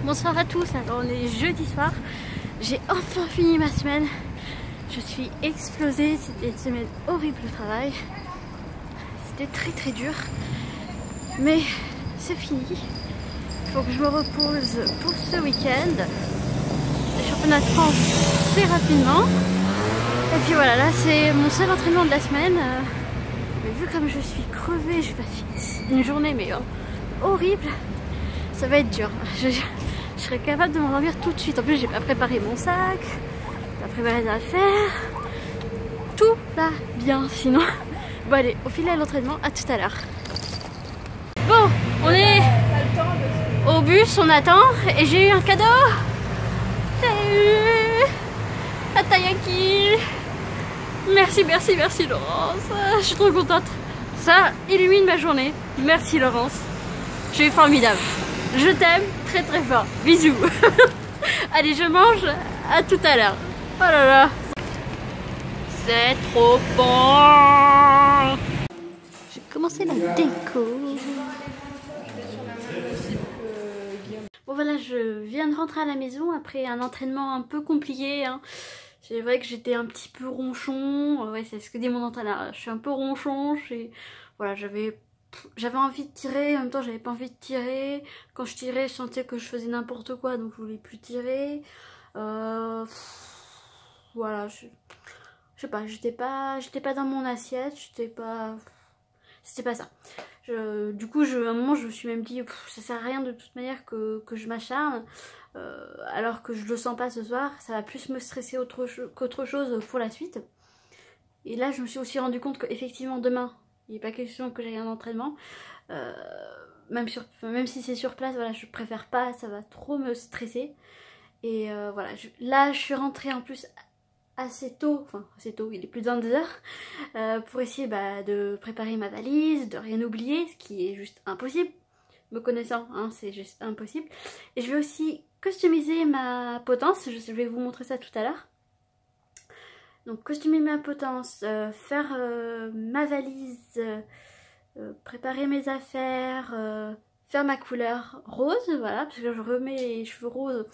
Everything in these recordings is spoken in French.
Bonsoir à tous, alors on est jeudi soir, j'ai enfin fini ma semaine, je suis explosée, c'était une semaine horrible au travail, c'était très dur, mais c'est fini, il faut que je me repose pour ce week-end, le championnat de France c'est rapidement, et puis voilà, là c'est mon seul entraînement de la semaine, mais vu comme je suis crevée, je vais passer une journée mais horrible, ça va être dur. Je serais capable de m'endormir tout de suite. En plus, j'ai pas préparé mon sac, pas préparé les affaires. Tout va bien sinon. Bon, allez, au fil à l'entraînement, à tout à l'heure. Bon, on est au bus, on attend et j'ai eu un cadeau. Salut, à Taiyaki. Merci Laurence. Je suis trop contente. Ça illumine ma journée. Merci Laurence. Je suis formidable. Je t'aime très fort. Bisous. Allez, je mange. À tout à l'heure. Oh là là. C'est trop bon. J'ai commencé la déco. Bon voilà, je viens de rentrer à la maison après un entraînement un peu compliqué. Hein. C'est vrai que j'étais un petit peu ronchon. Ouais, c'est ce que dit mon entraîneur. Je suis un peu ronchon. Voilà, j'avais envie de tirer, en même temps j'avais pas envie de tirer. Quand je tirais, je sentais que je faisais n'importe quoi, donc je voulais plus tirer. Voilà, je sais pas, j'étais pas dans mon assiette, c'était pas ça. Du coup, à un moment, je me suis même dit, ça sert à rien de toute manière que je m'acharne, alors que je le sens pas ce soir, ça va plus me stresser qu'autre chose pour la suite. Et là, je me suis aussi rendu compte qu'effectivement, demain, il n'est pas question que j'aille en entraînement, même si c'est sur place, voilà, je préfère pas, ça va trop me stresser. Et voilà, là je suis rentrée en plus assez tôt, il est plus de 22h, pour essayer de préparer ma valise, de rien oublier, ce qui est juste impossible, me connaissant, hein, c'est juste impossible. Et je vais aussi customiser ma potence, je vais vous montrer ça tout à l'heure. Donc costumer ma potence, faire ma valise, préparer mes affaires, faire ma couleur rose, voilà, parce que je remets les cheveux roses,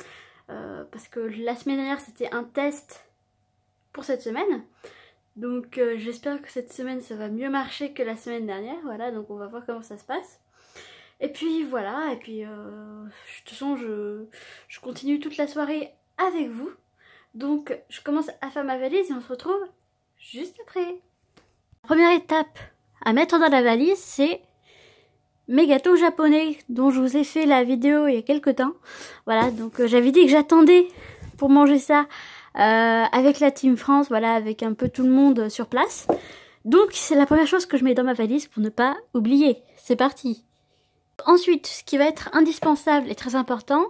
parce que la semaine dernière c'était un test pour cette semaine. Donc j'espère que cette semaine ça va mieux marcher que la semaine dernière, voilà, donc on va voir comment ça se passe. Et puis voilà, et puis de toute façon je continue toute la soirée avec vous. Donc je commence à faire ma valise et on se retrouve juste après. Première étape à mettre dans la valise, c'est mes gâteaux japonais dont je vous ai fait la vidéo il y a quelques temps. Voilà, donc j'avais dit que j'attendais pour manger ça avec la Team France, voilà, avec un peu tout le monde sur place. Donc c'est la première chose que je mets dans ma valise pour ne pas oublier. C'est parti. Ensuite, ce qui va être indispensable et très important,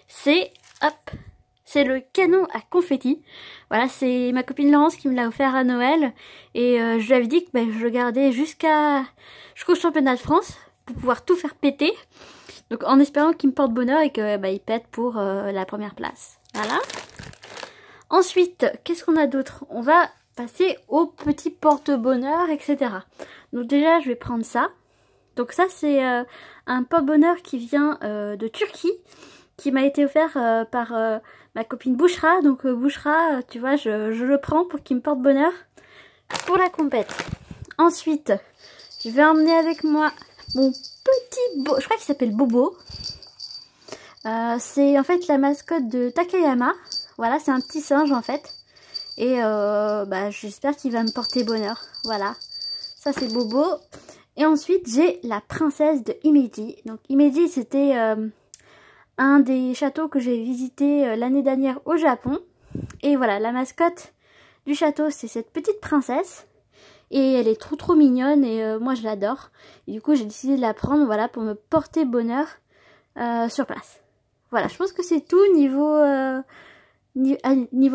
c'est c'est le canon à confetti. Voilà, c'est ma copine Laurence qui me l'a offert à Noël. Et je lui avais dit que je le gardais jusqu'au championnat de France pour pouvoir tout faire péter. Donc en espérant qu'il me porte bonheur et que il pète pour la première place. Voilà. Ensuite, qu'est-ce qu'on a d'autre? On va passer au petit porte-bonheur, etc. Donc déjà, je vais prendre ça. Donc ça, c'est un porte-bonheur qui vient de Turquie, qui m'a été offert par ma copine Bouchra. Donc Bouchra, tu vois, je le prends pour qu'il me porte bonheur pour la compète. Ensuite, je vais emmener avec moi mon petit je crois qu'il s'appelle Bobo. C'est en fait la mascotte de Takayama. Voilà, c'est un petit singe en fait. Et j'espère qu'il va me porter bonheur. Voilà, ça c'est Bobo. Et ensuite, j'ai la princesse de Himeji. Donc Himeji, c'était un des châteaux que j'ai visité l'année dernière au Japon. Et voilà, la mascotte du château, c'est cette petite princesse. Et elle est trop mignonne et moi je l'adore. Et du coup, j'ai décidé de la prendre, voilà, pour me porter bonheur sur place. Voilà, je pense que c'est tout niveau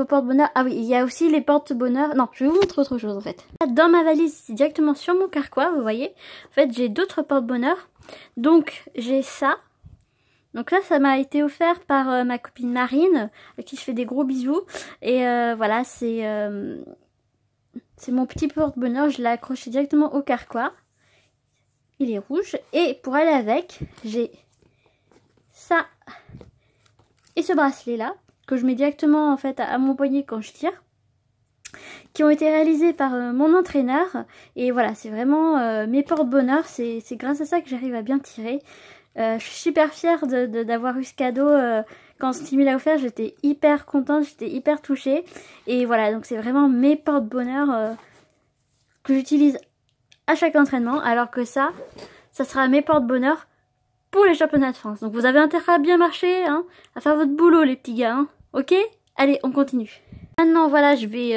porte-bonheur. Ah oui, il y a aussi les porte-bonheur. Non, je vais vous montrer autre chose en fait. Dans ma valise, c'est directement sur mon carquois, vous voyez. En fait, j'ai d'autres porte-bonheur. Donc, j'ai ça. Donc là, ça m'a été offert par ma copine Marine, à qui je fais des gros bisous. Et voilà, c'est mon petit porte-bonheur. Je l'ai accroché directement au carquois. Il est rouge. Et pour aller avec, j'ai ça ce bracelet là, que je mets directement en fait à mon poignet quand je tire, qui ont été réalisés par mon entraîneur. Et voilà, c'est vraiment mes porte-bonheur, c'est grâce à ça que j'arrive à bien tirer. Je suis super fière d'avoir eu ce cadeau. Quand Timmy l'a offert, j'étais hyper contente, j'étais hyper touchée. Et voilà, donc c'est vraiment mes porte-bonheur que j'utilise à chaque entraînement. Alors que ça sera mes porte-bonheur pour les championnats de France. Donc vous avez intérêt à bien marcher, hein, à faire votre boulot les petits gars, hein, ok? Allez, on continue. Maintenant voilà, je vais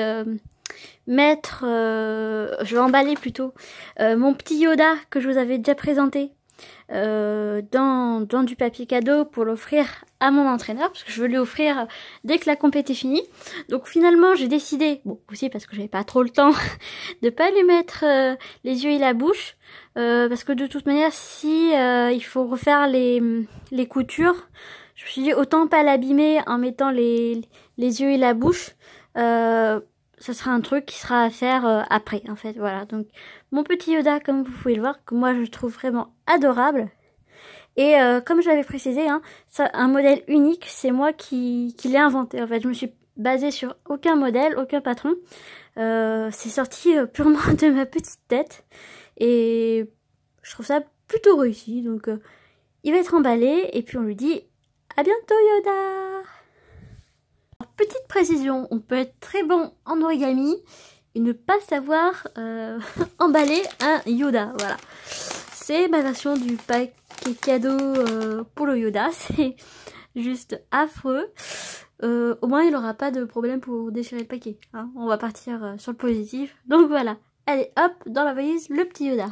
je vais emballer plutôt mon petit Yoda que je vous avais déjà présenté dans du papier cadeau pour l'offrir à mon entraîneur, parce que je veux lui offrir dès que la compétition est finie. Donc finalement j'ai décidé, bon aussi parce que j'avais pas trop le temps, de pas lui mettre les yeux et la bouche, parce que de toute manière si il faut refaire les coutures, je me suis dit autant pas l'abîmer en mettant les yeux et la bouche. Ça sera un truc qui sera à faire après en fait, voilà. Donc mon petit Yoda, comme vous pouvez le voir, que moi je trouve vraiment adorable. Et comme je l'avais précisé, hein, ça, un modèle unique, c'est moi qui l'ai inventé. En fait, je me suis basée sur aucun modèle, aucun patron. C'est sorti purement de ma petite tête. Et je trouve ça plutôt réussi. Donc il va être emballé et puis on lui dit à bientôt Yoda. Petite précision, on peut être très bon en origami et ne pas savoir emballer un Yoda, voilà. C'est ma version du paquet cadeau pour le Yoda, c'est juste affreux. Au moins il n'aura pas de problème pour déchirer le paquet, hein. On va partir sur le positif, donc voilà. Allez hop, dans la valise, le petit Yoda.